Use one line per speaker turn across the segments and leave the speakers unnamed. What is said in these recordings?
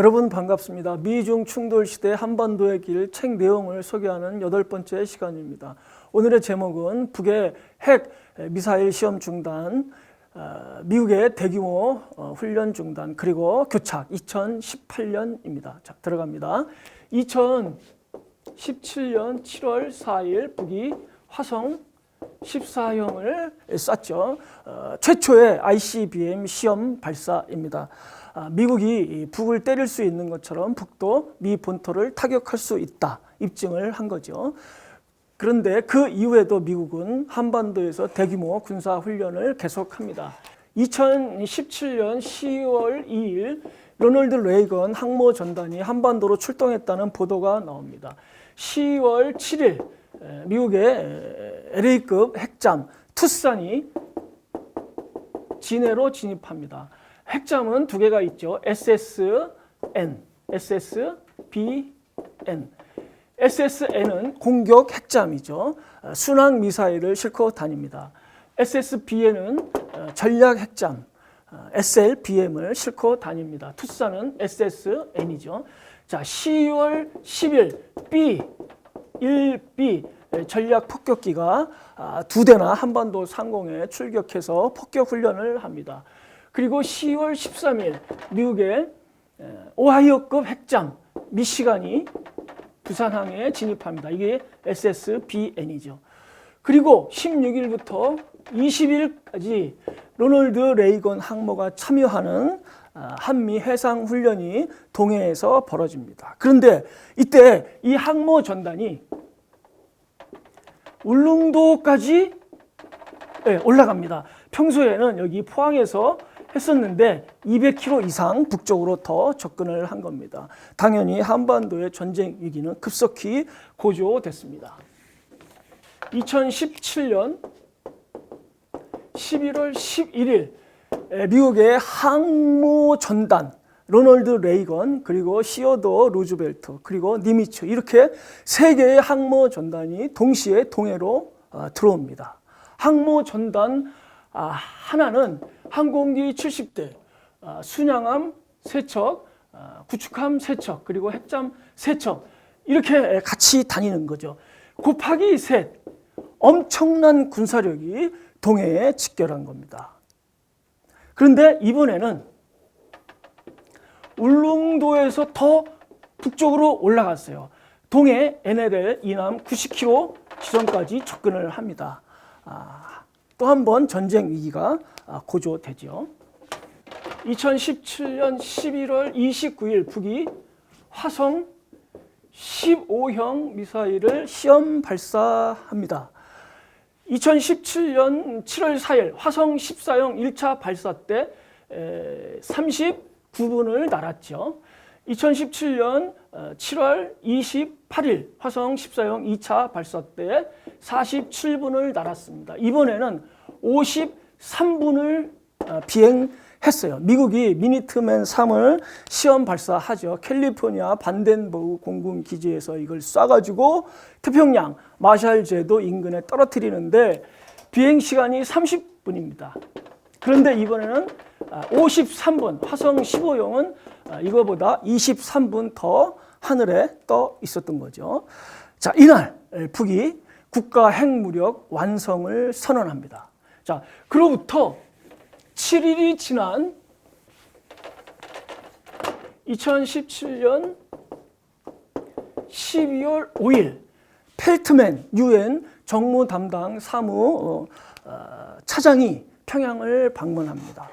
여러분 반갑습니다. 미중 충돌 시대 한반도의 길 책 내용을 소개하는 8번째 시간입니다. 오늘의 제목은 북의 핵 미사일 시험 중단, 미국의 대규모 훈련 중단, 그리고 교착 2018년입니다. 자, 들어갑니다. 2017년 7월 4일 북이 화성 14형을 쐈죠. 최초의 ICBM 시험 발사입니다. 미국이 북을 때릴 수 있는 것처럼 북도 미 본토를 타격할 수 있다 입증을 한 거죠. 그런데 그 이후에도 미국은 한반도에서 대규모 군사훈련을 계속합니다. 2017년 10월 2일 로널드 레이건 항모전단이 한반도로 출동했다는 보도가 나옵니다. 10월 7일 미국의 LA급 핵잠 투싼이 진해로 진입합니다. 핵잠은 두 개가 있죠. SSN, SSBN. SSN은 공격 핵잠이죠. 순항 미사일을 싣고 다닙니다. SSBN은 전략 핵잠, SLBM을 싣고 다닙니다. 투싼은 SSN이죠. 자, 10월 10일 B1B 전략 폭격기가 두 대나 한반도 상공에 출격해서 폭격 훈련을 합니다. 그리고 10월 13일 미국의 오하이오급 핵잠 미시간이 부산항에 진입합니다. 이게 SSBN이죠. 그리고 16일부터 20일까지 로널드 레이건 항모가 참여하는 한미 해상 훈련이 동해에서 벌어집니다. 그런데 이때 이 항모 전단이 울릉도까지 올라갑니다. 평소에는 여기 포항에서 했었는데 200km 이상 북쪽으로 더 접근을 한 겁니다. 당연히 한반도의 전쟁 위기는 급속히 고조됐습니다. 2017년 11월 11일 미국의 항모 전단 로널드 레이건 그리고 시어도어 루즈벨트 그리고 니미츠 이렇게 세 개의 항모 전단이 동시에 동해로 들어옵니다. 항모 전단 하나는 항공기 70대, 순양함 3척, 구축함 3척, 그리고 핵잠 3척 이렇게 같이 다니는 거죠. 곱하기 3, 엄청난 군사력이 동해에 집결한 겁니다. 그런데 이번에는 울릉도에서 더 북쪽으로 올라갔어요. 동해 NLL 이남 90km 지점까지 접근을 합니다. 또 한 번 전쟁 위기가 고조되죠. 2017년 11월 29일 북이 화성 15형 미사일을 시험 발사합니다. 2017년 7월 4일 화성 14형 1차 발사 때 39분을 날았죠. 2017년 7월 28일 화성 14형 2차 발사 때 47분을 날았습니다. 이번에는 53분을 비행했어요. 미국이 미니트맨 3을 시험 발사하죠. 캘리포니아 반덴버그 공군 기지에서 이걸 쏴가지고 태평양 마샬 제도 인근에 떨어뜨리는데 비행 시간이 30분입니다. 그런데 이번에는 53분, 화성 15형은 이거보다 23분 더 하늘에 떠 있었던 거죠. 자, 이날 북이 국가 핵무력 완성을 선언합니다. 자, 그로부터 7일이 지난 2017년 12월 5일 펠트맨 UN 정무 담당 사무 차장이 평양을 방문합니다.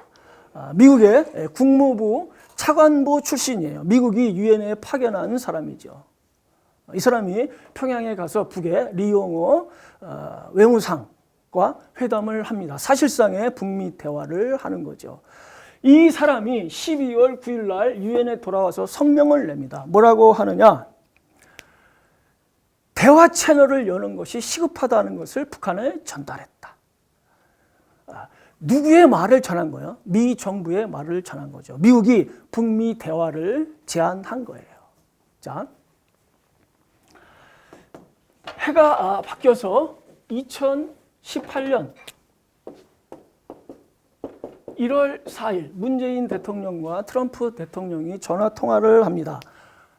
미국의 국무부 차관보 출신이에요. 미국이 유엔에 파견한 사람이죠. 이 사람이 평양에 가서 북의 리용호 외무상과 회담을 합니다. 사실상의 북미 대화를 하는 거죠. 이 사람이 12월 9일 날 유엔에 돌아와서 성명을 냅니다. 뭐라고 하느냐? 대화 채널을 여는 것이 시급하다는 것을 북한에 전달했다. 누구의 말을 전한 거예요? 미 정부의 말을 전한 거죠. 미국이 북미 대화를 제안한 거예요. 자, 해가 바뀌어서 2018년 1월 4일 문재인 대통령과 트럼프 대통령이 전화 통화를 합니다.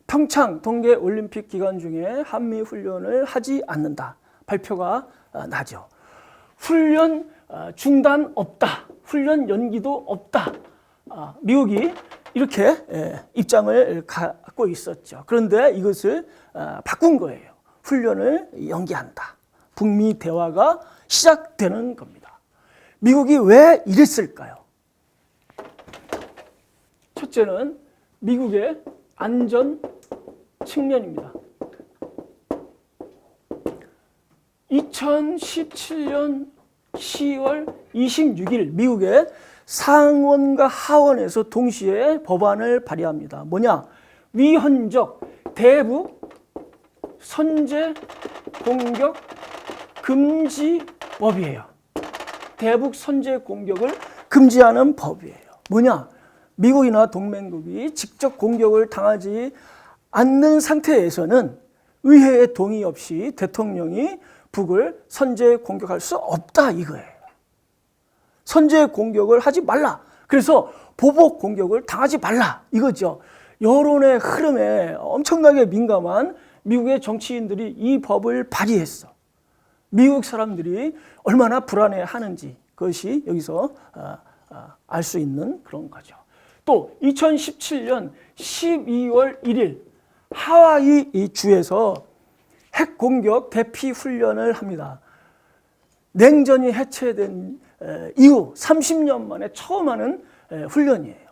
평창 동계올림픽 기간 중에 한미 훈련을 하지 않는다. 발표가 나죠. 훈련 중단 없다. 훈련 연기도 없다. 미국이 이렇게 입장을 갖고 있었죠. 그런데 이것을 바꾼 거예요. 훈련을 연기한다. 북미 대화가 시작되는 겁니다. 미국이 왜 이랬을까요? 첫째는 미국의 안전 측면입니다. 2017년 10월 26일 미국의 상원과 하원에서 동시에 법안을 발의합니다. 뭐냐? 위헌적 대북 선제 공격 금지법이에요. 대북 선제 공격을 금지하는 법이에요. 뭐냐? 미국이나 동맹국이 직접 공격을 당하지 않는 상태에서는 의회의 동의 없이 대통령이 북을 선제 공격할 수 없다 이거예요. 선제 공격을 하지 말라. 그래서 보복 공격을 당하지 말라 이거죠. 여론의 흐름에 엄청나게 민감한 미국의 정치인들이 이 법을 발의했어. 미국 사람들이 얼마나 불안해하는지 그것이 여기서 알 수 있는 그런 거죠. 또 2017년 12월 1일 하와이 주에서 핵 공격 대피 훈련을 합니다. 냉전이 해체된 이후 30년 만에 처음 하는 훈련이에요.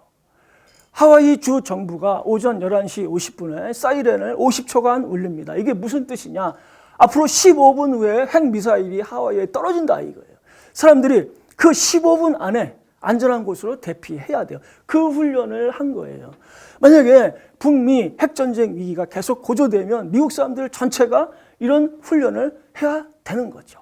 하와이 주 정부가 오전 11시 50분에 사이렌을 50초간 울립니다. 이게 무슨 뜻이냐? 앞으로 15분 후에 핵미사일이 하와이에 떨어진다 이거예요. 사람들이 그 15분 안에 안전한 곳으로 대피해야 돼요. 그 훈련을 한 거예요. 만약에 북미 핵전쟁 위기가 계속 고조되면 미국 사람들 전체가 이런 훈련을 해야 되는 거죠.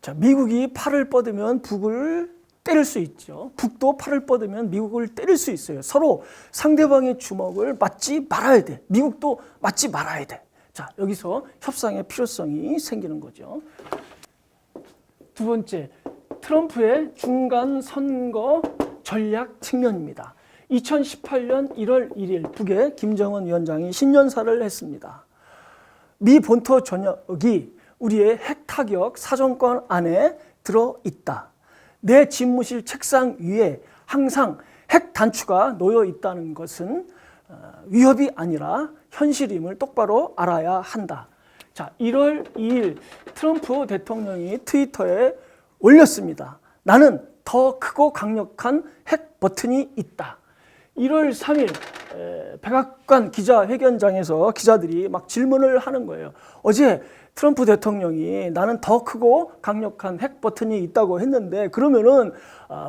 자, 미국이 팔을 뻗으면 북을 때릴 수 있죠. 북도 팔을 뻗으면 미국을 때릴 수 있어요. 서로 상대방의 주먹을 맞지 말아야 돼. 미국도 맞지 말아야 돼. 자, 여기서 협상의 필요성이 생기는 거죠. 두 번째, 트럼프의 중간 선거 전략 측면입니다. 2018년 1월 1일 북에 김정은 위원장이 신년사를 했습니다. 미 본토 전역이 우리의 핵 타격 사정권 안에 들어있다. 내 집무실 책상 위에 항상 핵 단추가 놓여 있다는 것은 위협이 아니라 현실임을 똑바로 알아야 한다. 자, 1월 2일 트럼프 대통령이 트위터에 올렸습니다. 나는 더 크고 강력한 핵 버튼이 있다. 1월 3일 백악관 기자회견장에서 기자들이 막 질문을 하는 거예요. 어제 트럼프 대통령이 나는 더 크고 강력한 핵 버튼이 있다고 했는데 그러면은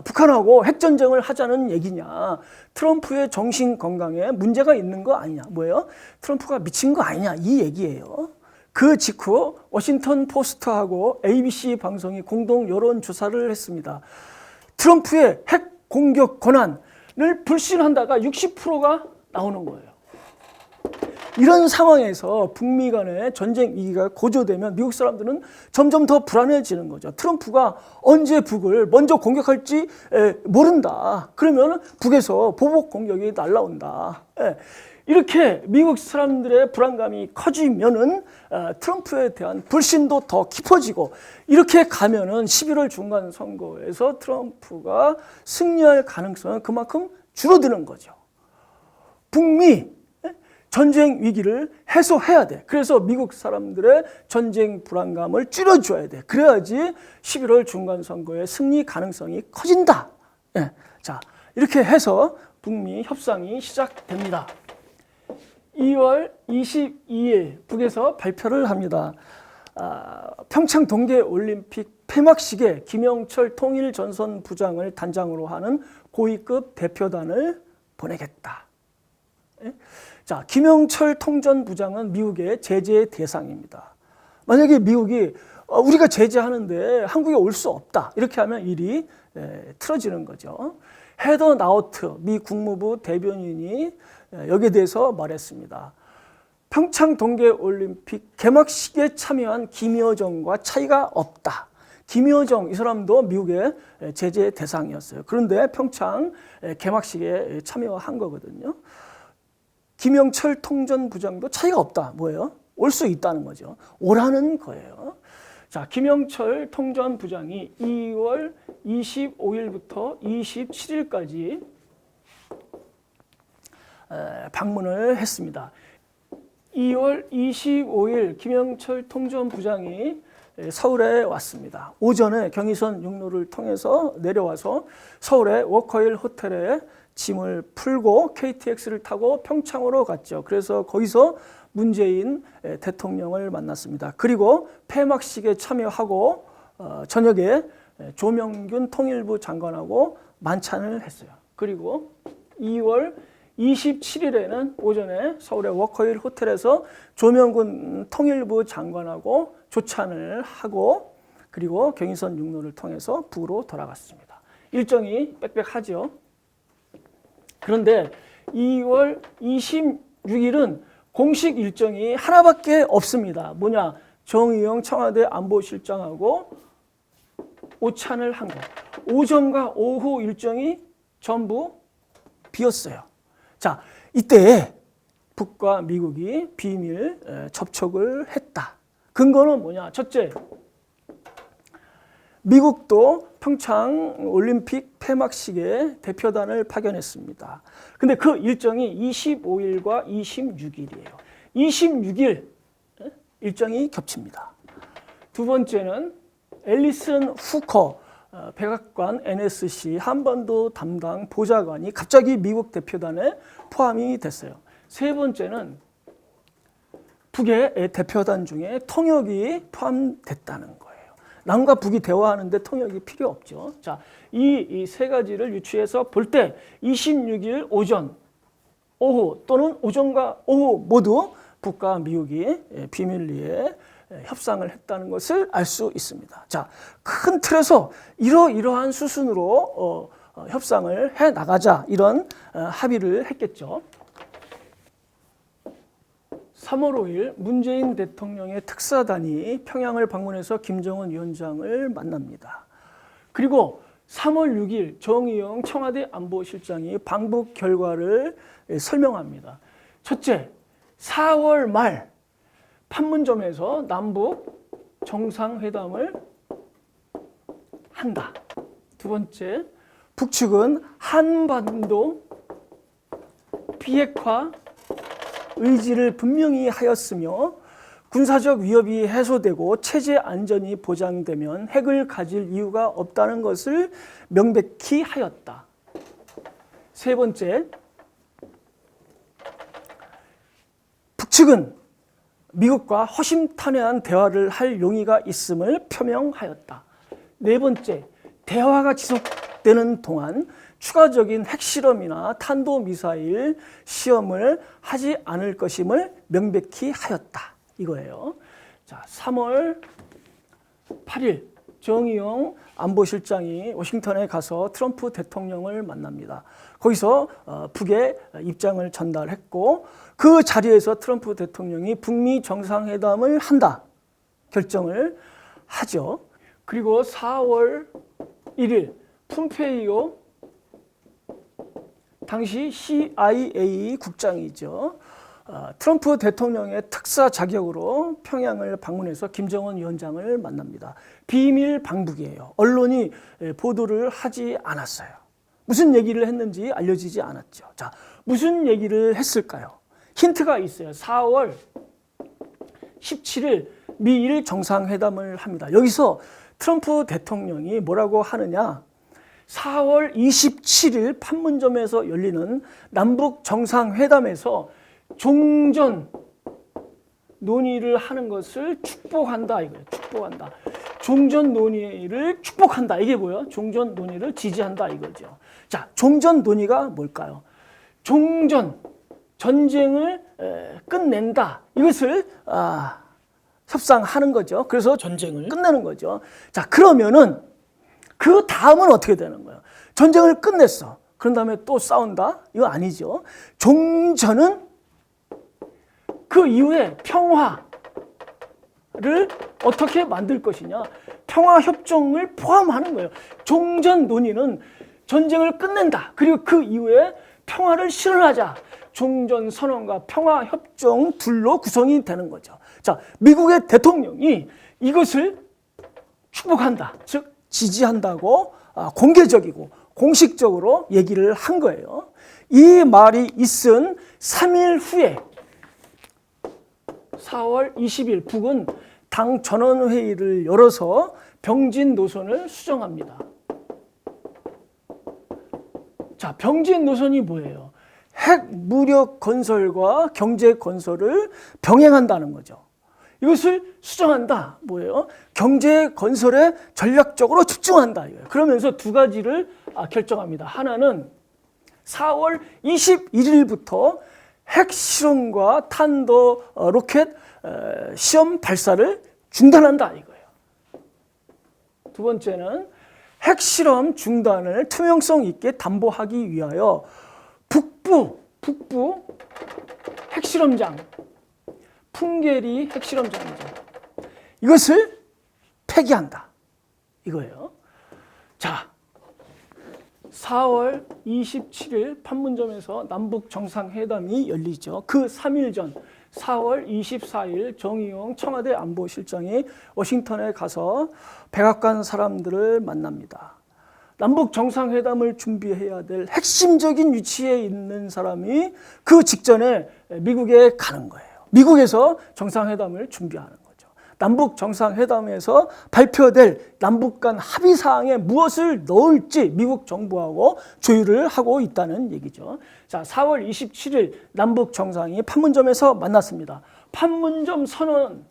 북한하고 핵전쟁을 하자는 얘기냐. 트럼프의 정신 건강에 문제가 있는 거 아니냐. 뭐예요? 트럼프가 미친 거 아니냐. 이 얘기예요. 그 직후 워싱턴 포스트하고 ABC 방송이 공동 여론조사를 했습니다. 트럼프의 핵 공격 권한을 불신한다가 60%가 나오는 거예요. 이런 상황에서 북미 간의 전쟁 위기가 고조되면 미국 사람들은 점점 더 불안해지는 거죠. 트럼프가 언제 북을 먼저 공격할지 모른다. 그러면 북에서 보복 공격이 날라온다. 이렇게 미국 사람들의 불안감이 커지면은 트럼프에 대한 불신도 더 깊어지고 이렇게 가면은 11월 중간 선거에서 트럼프가 승리할 가능성은 그만큼 줄어드는 거죠. 북미 전쟁 위기를 해소해야 돼. 그래서 미국 사람들의 전쟁 불안감을 줄여줘야 돼. 그래야지 11월 중간 선거의 승리 가능성이 커진다. 자, 이렇게 해서 북미 협상이 시작됩니다. 2월 22일 북에서 발표를 합니다. 평창 동계올림픽 폐막식에 김영철 통일전선부장을 단장으로 하는 고위급 대표단을 보내겠다. 자, 김영철 통전부장은 미국의 제재 대상입니다. 만약에 미국이 우리가 제재하는데 한국에 올 수 없다 이렇게 하면 일이 틀어지는 거죠. 헤더 나우트 미 국무부 대변인이 여기에 대해서 말했습니다. 평창 동계올림픽 개막식에 참여한 김여정과 차이가 없다. 김여정 이 사람도 미국의 제재 대상이었어요. 그런데 평창 개막식에 참여한 거거든요. 김영철 통전부장도 차이가 없다. 뭐예요? 올 수 있다는 거죠. 오라는 거예요. 자, 김영철 통전부장이 2월 25일부터 27일까지 방문을 했습니다. 2월 25일 김영철 통전부장이 서울에 왔습니다. 오전에 경의선 육로를 통해서 내려와서 서울의 워커힐 호텔에 짐을 풀고 KTX를 타고 평창으로 갔죠. 그래서 거기서 문재인 대통령을 만났습니다. 그리고 폐막식에 참여하고 저녁에 조명균 통일부 장관하고 만찬을 했어요. 그리고 2월 27일에는 오전에 서울의 워커힐 호텔에서 조명균 통일부 장관하고 조찬을 하고 그리고 경의선 육로를 통해서 북으로 돌아갔습니다. 일정이 빽빽하죠. 그런데 2월 26일은 공식 일정이 하나밖에 없습니다. 뭐냐? 정의용 청와대 안보실장하고 오찬을 한 거. 오전과 오후 일정이 전부 비었어요. 자, 이때 북과 미국이 비밀 접촉을 했다. 근거는 뭐냐? 첫째, 미국도 평창 올림픽 폐막식에 대표단을 파견했습니다. 근데 그 일정이 25일과 26일이에요. 26일 일정이 겹칩니다. 두 번째는 앨리슨 후커 백악관 NSC 한반도 담당 보좌관이 갑자기 미국 대표단에 포함이 됐어요. 세 번째는 북의 대표단 중에 통역이 포함됐다는 거예요. 남과 북이 대화하는데 통역이 필요 없죠. 자, 이 세 가지를 유추해서 볼 때 26일 오전, 오후 또는 오전과 오후 모두 북과 미국이 비밀리에 협상을 했다는 것을 알 수 있습니다. 자, 큰 틀에서 이러이러한 수순으로 협상을 해 나가자 이런 합의를 했겠죠. 3월 5일 문재인 대통령의 특사단이 평양을 방문해서 김정은 위원장을 만납니다. 그리고 3월 6일 정의용 청와대 안보실장이 방북 결과를 설명합니다. 첫째, 4월 말 판문점에서 남북 정상회담을 한다. 두 번째, 북측은 한반도 비핵화 의지를 분명히 하였으며 군사적 위협이 해소되고 체제 안전이 보장되면 핵을 가질 이유가 없다는 것을 명백히 하였다. 세 번째, 북측은 미국과 허심탄회한 대화를 할 용의가 있음을 표명하였다. 네 번째, 대화가 지속되는 동안 추가적인 핵실험이나 탄도미사일 시험을 하지 않을 것임을 명백히 하였다. 이거예요. 자, 3월 8일 정의용 안보실장이 워싱턴에 가서 트럼프 대통령을 만납니다. 거기서 북의 입장을 전달했고 그 자리에서 트럼프 대통령이 북미 정상회담을 한다 결정을 하죠. 그리고 4월 1일 폼페이오 당시 CIA 국장이죠. 트럼프 대통령의 특사 자격으로 평양을 방문해서 김정은 위원장을 만납니다. 비밀 방북이에요. 언론이 보도를 하지 않았어요. 무슨 얘기를 했는지 알려지지 않았죠. 자, 무슨 얘기를 했을까요? 힌트가 있어요. 4월 17일 미일 정상회담을 합니다. 여기서 트럼프 대통령이 뭐라고 하느냐? 4월 27일 판문점에서 열리는 남북 정상회담에서 종전 논의를 하는 것을 축복한다 이거예요. 축복한다. 종전 논의를 축복한다. 이게 뭐예요? 종전 논의를 지지한다 이거죠. 자, 종전 논의가 뭘까요? 종전, 전쟁을 끝낸다. 이것을 협상하는 거죠. 그래서 전쟁을 끝내는 거죠. 자, 그러면은 그 다음은 어떻게 되는 거예요? 전쟁을 끝냈어. 그런 다음에 또 싸운다? 이거 아니죠. 종전은 그 이후에 평화를 어떻게 만들 것이냐. 평화협정을 포함하는 거예요. 종전 논의는 전쟁을 끝낸다. 그리고 그 이후에 평화를 실현하자. 종전선언과 평화협정 둘로 구성이 되는 거죠. 자, 미국의 대통령이 이것을 축복한다. 즉, 지지한다고 공개적이고 공식적으로 얘기를 한 거예요. 이 말이 있은 3일 후에 4월 20일 북은 당 전원회의를 열어서 병진 노선을 수정합니다. 자, 병진 노선이 뭐예요? 핵 무력 건설과 경제 건설을 병행한다는 거죠. 이것을 수정한다. 뭐예요? 경제 건설에 전략적으로 집중한다. 이거예요. 그러면서 두 가지를 결정합니다. 하나는 4월 21일부터 핵 실험과 탄도 로켓 시험 발사를 중단한다. 이거예요. 두 번째는 핵 실험 중단을 투명성 있게 담보하기 위하여 북부 핵실험장, 풍계리 핵실험장이죠. 이것을 폐기한다. 이거예요. 자, 4월 27일 판문점에서 남북 정상회담이 열리죠. 그 3일 전 4월 24일 정의용 청와대 안보실장이 워싱턴에 가서 백악관 사람들을 만납니다. 남북 정상회담을 준비해야 될 핵심적인 위치에 있는 사람이 그 직전에 미국에 가는 거예요. 미국에서 정상회담을 준비하는 거죠. 남북 정상회담에서 발표될 남북 간 합의 사항에 무엇을 넣을지 미국 정부하고 조율을 하고 있다는 얘기죠. 자, 4월 27일 남북 정상이 판문점에서 만났습니다. 판문점 선언이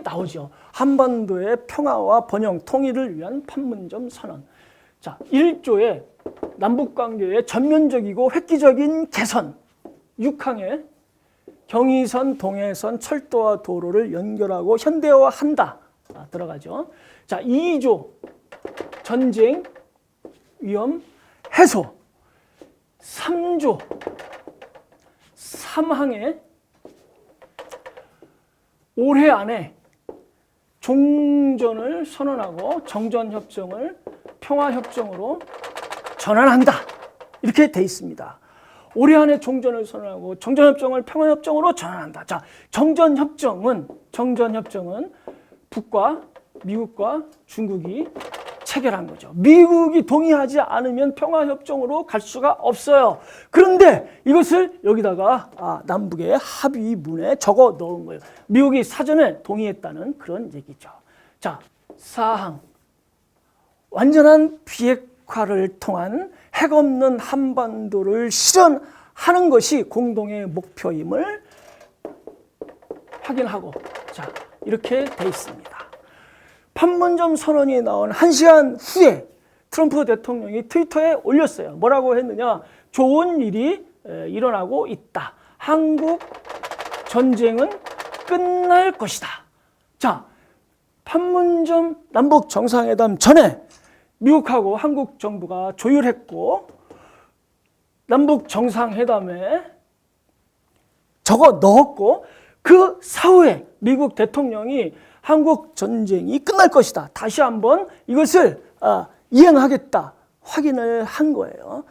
나오죠. 한반도의 평화와 번영, 통일을 위한 판문점 선언. 자, 1조의 남북관계의 전면적이고 획기적인 개선, 6항에 경의선, 동해선, 철도와 도로를 연결하고 현대화한다. 들어가죠. 자, 2조 전쟁 위험 해소, 3조 3항에 올해 안에 종전을 선언하고 정전협정을 평화협정으로 전환한다. 이렇게 돼 있습니다. 올해 안에 종전을 선언하고 정전협정을 평화협정으로 전환한다. 자, 정전협정은 북과 미국과 중국이 체결한 거죠. 미국이 동의하지 않으면 평화협정으로 갈 수가 없어요. 그런데 이것을 여기다가 남북의 합의문에 적어 넣은 거예요. 미국이 사전에 동의했다는 그런 얘기죠. 자, 4항. 완전한 비핵화를 통한 핵 없는 한반도를 실현하는 것이 공동의 목표임을 확인하고, 자, 이렇게 돼 있습니다. 판문점 선언이 나온 1시간 후에 트럼프 대통령이 트위터에 올렸어요. 뭐라고 했느냐? 좋은 일이 일어나고 있다. 한국 전쟁은 끝날 것이다. 자, 판문점 남북 정상회담 전에 미국하고 한국 정부가 조율했고 남북 정상회담에 적어 넣었고 그 사후에 미국 대통령이 한국 전쟁이 끝날 것이다. 다시 한번 이것을 이행하겠다. 확인을 한 거예요.